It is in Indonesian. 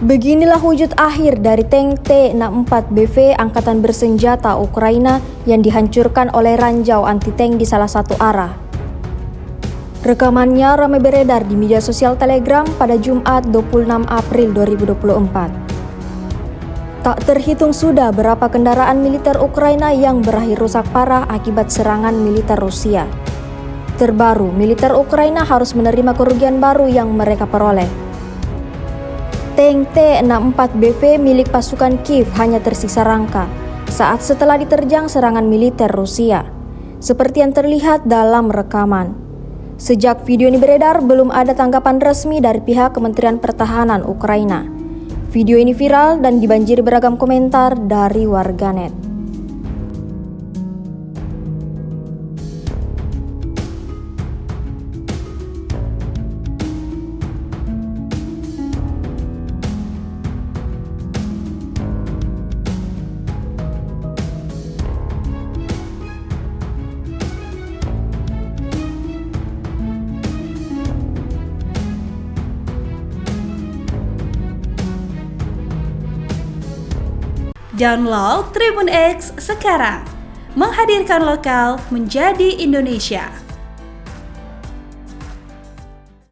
Beginilah wujud akhir dari tank T-64BV Angkatan Bersenjata Ukraina yang dihancurkan oleh ranjau anti-tank di salah satu arah. Rekamannya ramai beredar di media sosial Telegram pada Jumat 26 April 2024. Tak terhitung sudah berapa kendaraan militer Ukraina yang berakhir rusak parah akibat serangan militer Rusia. Terbaru, militer Ukraina harus menerima kerugian baru yang mereka peroleh. Tank T-64BV milik pasukan Kiev hanya tersisa rangka saat setelah diterjang serangan militer Rusia, seperti yang terlihat dalam rekaman. Sejak video ini beredar, belum ada tanggapan resmi dari pihak Kementerian Pertahanan Ukraina. Video ini viral dan dibanjiri beragam komentar dari warganet. Download Tribun X sekarang, menghadirkan lokal menjadi Indonesia.